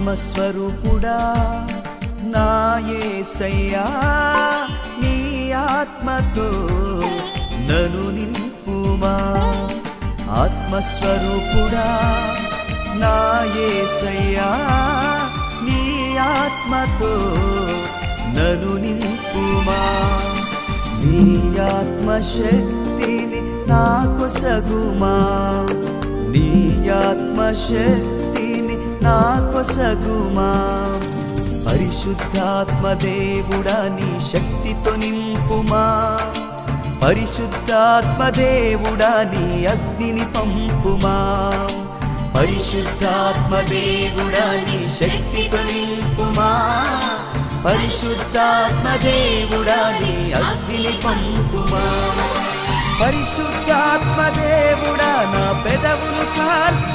ఆత్మస్వరూపుడా నా యేసయ్యా, నీ ఆత్మతో నన్ను నింపుమా. ఆత్మస్వరూపుడా నా యేసయ్యా, నీ ఆత్మతో నన్ను నింపుమా. నీ ఆత్మశక్తిని నాకు సగుమా, నీ ఆత్మశక్తిని నాకు సగుమా. పరిశుద్ధాత్మ దేవుడా నీ శక్తితో నింపుమా. పరిశుద్ధాత్మ దేవుడా నీ అగ్నిని పంపుమా. పరిశుద్ధాత్మ దేవుడా నీ శక్తితో నింపుమా. పరిశుద్ధాత్మ దేవుడా నీ అగ్నిని పంపుమా. పరిశుద్ధాత్మ దేవుడా నా పెదవులు కార్చు